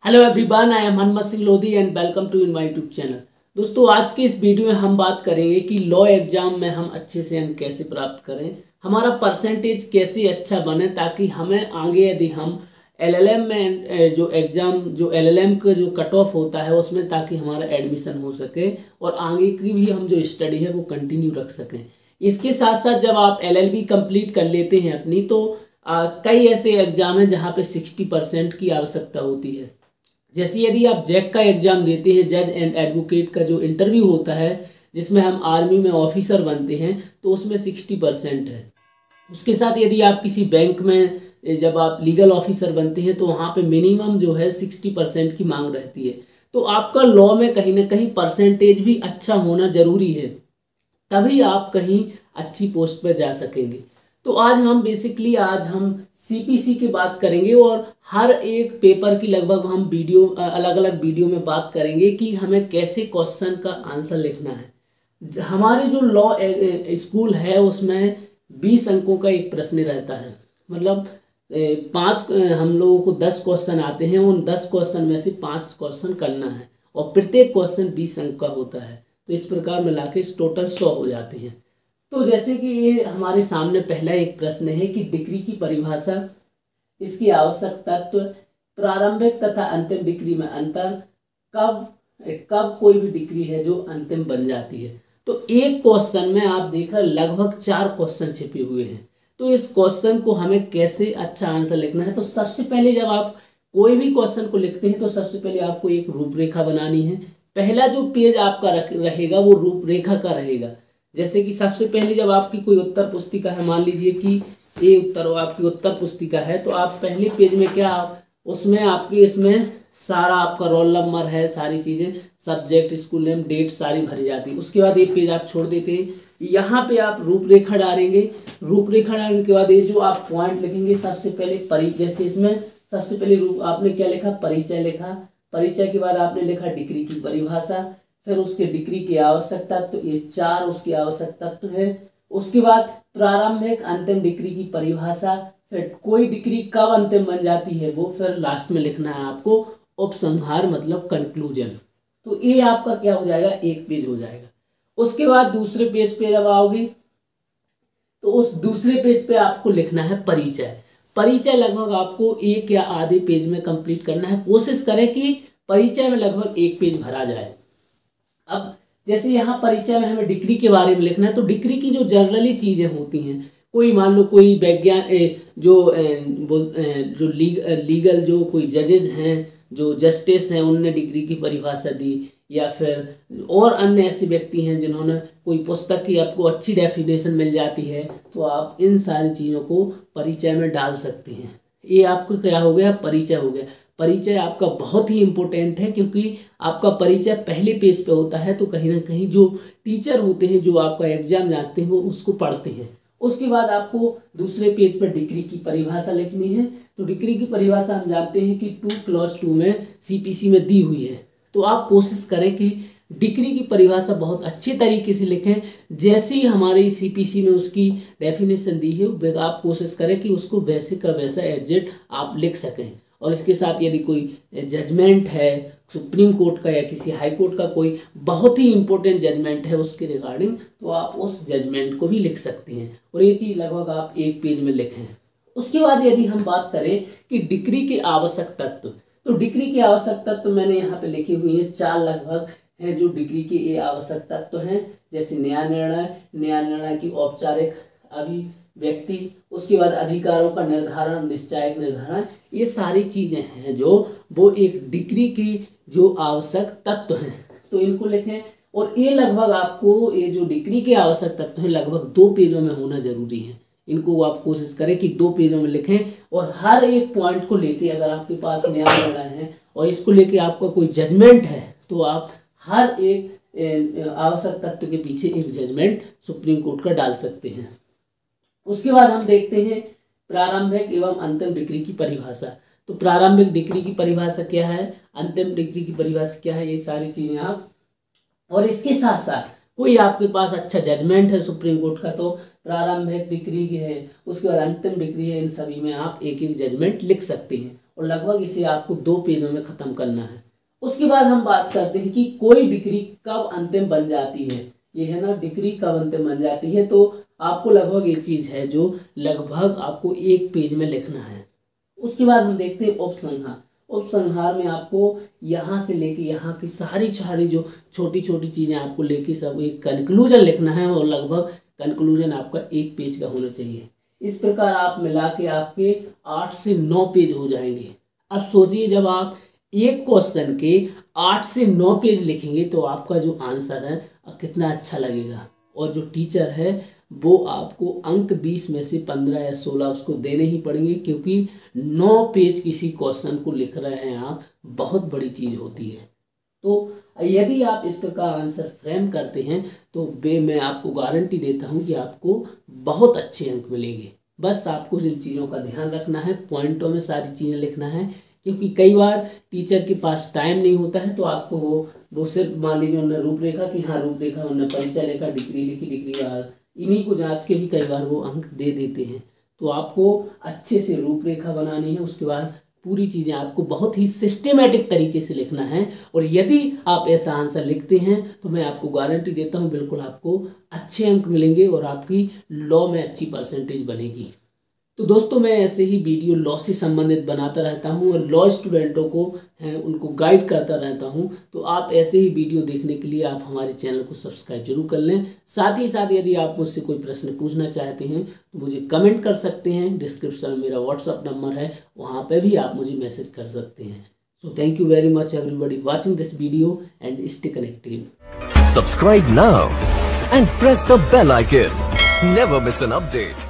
Hello everyone, I am Hanumat Singh Lodhi and welcome to in my YouTube channel. दोस्तों, आज के इस वीडियो में हम बात करेंगे कि लॉ एग्जाम में हम अच्छे से अंक कैसे प्राप्त करें, हमारा परसेंटेज कैसे अच्छा बने, ताकि हमें आगे यदि हम एलएलएम में जो एग्ज़ाम जो एलएलएम का जो कट ऑफ होता है उसमें ताकि हमारा एडमिशन हो सके और आगे की भी हम जो स्टडी है वो कंटिन्यू रख सकें। इसके साथ साथ जब आप एलएलबी कंप्लीट कर लेते हैं अपनी, तो कई ऐसे एग्जाम हैं जहाँ पे 60% की आवश्यकता होती है। जैसे यदि आप जैक का एग्जाम देते हैं, जज एंड एडवोकेट का जो इंटरव्यू होता है जिसमें हम आर्मी में ऑफिसर बनते हैं, तो उसमें 60% है। उसके साथ यदि आप किसी बैंक में जब आप लीगल ऑफिसर बनते हैं तो वहाँ पे मिनिमम जो है 60% की मांग रहती है। तो आपका लॉ में कहीं ना कहीं परसेंटेज भी अच्छा होना जरूरी है, तभी आप कहीं अच्छी पोस्ट पर जा सकेंगे। तो आज हम सीपीसी की बात करेंगे और हर एक पेपर की लगभग हम वीडियो अलग अलग वीडियो में बात करेंगे कि हमें कैसे क्वेश्चन का आंसर लिखना है। हमारी जो लॉ स्कूल है उसमें 20 अंकों का एक प्रश्न रहता है, मतलब पाँच हम लोगों को 10 क्वेश्चन आते हैं, उन 10 क्वेश्चन में से 5 क्वेश्चन करना है और प्रत्येक क्वेश्चन 20 अंक का होता है। तो इस प्रकार मिला के टोटल 100 हो जाते हैं। तो जैसे कि ये हमारे सामने पहला एक प्रश्न है कि डिग्री की परिभाषा, इसकी आवश्यक तत्व, प्रारंभिक तथा अंतिम डिग्री में अंतर, कब कब कोई भी डिग्री है जो अंतिम बन जाती है। तो एक क्वेश्चन में आप देख रहे हैं लगभग 4 क्वेश्चन छिपे हुए हैं। तो इस क्वेश्चन को हमें कैसे अच्छा आंसर लिखना है, तो सबसे पहले जब आप कोई भी क्वेश्चन को लिखते हैं तो सबसे पहले आपको एक रूपरेखा बनानी है। पहला जो पेज आपका रहेगा वो रूपरेखा का रहेगा। जैसे कि सबसे पहले जब आपकी कोई उत्तर पुस्तिका है, मान लीजिए कि ये आपकी उत्तर पुस्तिका है, तो आप पहले पेज में क्या उसमें आपकी इसमें सारा आपका रोल नंबर है, सारी चीज़ें, सब्जेक्ट, स्कूल नेम, डेट सारी भरी जाती है। उसके बाद एक पेज आप छोड़ देते हैं, यहाँ पे आप रूपरेखा डालेंगे। रूपरेखा डालने के बाद ये जो आप पॉइंट लिखेंगे, सबसे पहले जैसे इसमें सबसे पहले आपने क्या लिखा, परिचय लिखा। परिचय के बाद आपने लिखा डिग्री की परिभाषा, फिर उसके डिग्री की आवश्यक तत्व, ये 4 उसकी आवश्यक तत्व है। उसके बाद प्रारंभिक अंतिम डिग्री की परिभाषा, फिर कोई डिग्री कब अंतिम बन जाती है वो, फिर लास्ट में लिखना है आपको उपसंहार, मतलब कंक्लूजन। तो ये आपका क्या हो जाएगा, एक पेज हो जाएगा। उसके बाद दूसरे पेज पे जब आओगे तो उस दूसरे पेज पे आपको लिखना है परिचय। परिचय लगभग आपको 1 या आधे पेज में कंप्लीट करना है। कोशिश करें कि परिचय में लगभग 1 पेज भरा जाए। अब जैसे यहाँ परिचय में हमें डिग्री के बारे में लिखना है, तो डिग्री की जो जनरली चीज़ें होती हैं, कोई मान लो कोई जो लीगल जो कोई जजेज हैं, जो जस्टिस हैं, उनने डिग्री की परिभाषा दी, या फिर और अन्य ऐसे व्यक्ति हैं जिन्होंने कोई पुस्तक की आपको अच्छी डेफिनेशन मिल जाती है, तो आप इन सारी चीज़ों को परिचय में डाल सकते हैं। ये आपको क्या हो गया, परिचय हो गया। परिचय आपका बहुत ही इम्पोर्टेंट है, क्योंकि आपका परिचय पहले पेज पे होता है, तो कहीं ना कहीं जो टीचर होते हैं जो आपका एग्जाम जांचते हैं वो उसको पढ़ते हैं। उसके बाद आपको दूसरे पेज पर डिग्री की परिभाषा लिखनी है। तो डिग्री की परिभाषा हम जानते हैं कि 2 क्लॉज 2 में सीपीसी में दी हुई है। तो आप कोशिश करें कि डिग्री की परिभाषा बहुत अच्छे तरीके से लिखें, जैसे ही हमारी सीपीसी में उसकी डेफिनेशन दी है आप कोशिश करें कि उसको वैसे का वैसा एग्जैक्ट आप लिख सकें। और इसके साथ यदि कोई जजमेंट है सुप्रीम कोर्ट का या किसी हाई कोर्ट का, कोई बहुत ही इंपॉर्टेंट जजमेंट है उसके रिगार्डिंग, तो आप उस जजमेंट को भी लिख सकते हैं। और ये चीज़ लगभग आप 1 पेज में लिखें। उसके बाद यदि हम बात करें कि डिग्री के आवश्यक तत्व, तो डिग्री के आवश्यक तत्व मैंने यहाँ पे लिखे हुए हैं 4 लगभग हैं जो डिग्री के ये आवश्यक तत्व हैं। जैसे न्याय निर्णय की औपचारिक अभिव्यक्ति, उसके बाद अधिकारों का निर्धारण, निश्चायक निर्धारण, ये सारी चीज़ें हैं जो वो एक डिग्री की जो आवश्यक तत्व हैं, तो इनको लिखें। और ये लगभग आपको ये जो डिग्री के आवश्यक तत्व हैं लगभग 2 पेजों में होना जरूरी है। इनको आप कोशिश करें कि 2 पेजों में लिखें, और हर एक पॉइंट को लेके, अगर आपके पास न्याय निर्णय है और इसको लेके आपका कोई जजमेंट है, तो आप हर एक आवश्यक तत्व के पीछे एक जजमेंट सुप्रीम कोर्ट का डाल सकते हैं। उसके बाद हम देखते हैं प्रारंभिक एवं अंतिम डिग्री की परिभाषा। तो प्रारंभिक डिग्री की परिभाषा क्या है, अंतिम डिग्री की परिभाषा क्या है, ये सारी चीज़ें आप, और इसके साथ साथ कोई आपके पास अच्छा जजमेंट है सुप्रीम कोर्ट का, तो प्रारंभिक डिग्री की है, उसके बाद अंतिम डिग्री है, इन सभी में आप एक एक जजमेंट लिख सकते हैं। और लगभग इसे आपको 2 पेजों में ख़त्म करना है। उसके बाद हम बात करते हैं कि कोई डिग्री कब अंतिम बन जाती है। ये है ना, डिग्री कब अंतिम बन जाती है, तो आपको लगभग ये चीज़ है जो लगभग आपको 1 पेज में लिखना है। उसके बाद हम देखते हैं उपसंहार। उपसंहार में आपको यहाँ से लेके यहाँ की सारी जो छोटी छोटी चीज़ें आपको लेके सब एक कंक्लूजन लिखना है, और लगभग कंक्लूजन आपका 1 पेज का होना चाहिए। इस प्रकार आप मिला के आपके 8 से 9 पेज हो जाएंगे। अब सोचिए, जब आप एक क्वेश्चन के 8 से 9 पेज लिखेंगे तो आपका जो आंसर है कितना अच्छा लगेगा, और जो टीचर है वो आपको अंक 20 में से 15 या 16 उसको देने ही पड़ेंगे, क्योंकि 9 पेज किसी क्वेश्चन को लिख रहे हैं आप, बहुत बड़ी चीज़ होती है। तो यदि आप इस प्रकार आंसर फ्रेम करते हैं तो मैं आपको गारंटी देता हूं कि आपको बहुत अच्छे अंक मिलेंगे। बस आपको इन चीज़ों का ध्यान रखना है, पॉइंटों में सारी चीज़ें लिखना है, क्योंकि कई बार टीचर के पास टाइम नहीं होता है, तो आपको वो सिर्फ मान लीजिए उन्होंने रूपरेखा की, हाँ रूपरेखा, उन्होंने परिचय लिखा, डिग्री लिखी, डिग्री बाद इन्हीं को जांच के भी कई बार वो अंक दे देते हैं। तो आपको अच्छे से रूपरेखा बनानी है, उसके बाद पूरी चीज़ें आपको बहुत ही सिस्टेमेटिक तरीके से लिखना है, और यदि आप ऐसा आंसर लिखते हैं तो मैं आपको गारंटी देता हूं बिल्कुल आपको अच्छे अंक मिलेंगे और आपकी लॉ में अच्छी परसेंटेज बनेगी। तो दोस्तों, मैं ऐसे ही वीडियो लॉ से संबंधित बनाता रहता हूं और लॉ स्टूडेंटों को उनको गाइड करता रहता हूं। तो आप ऐसे ही वीडियो देखने के लिए आप हमारे चैनल को सब्सक्राइब जरूर कर लें। साथ ही साथ यदि आप मुझसे कोई प्रश्न पूछना चाहते हैं तो मुझे कमेंट कर सकते हैं। डिस्क्रिप्शन में मेरा व्हाट्सअप नंबर है, वहाँ पर भी आप मुझे मैसेज कर सकते हैं। So thank you very much everybody watching this video and stay connected. Subscribe now and press the bell icon. Never miss an update.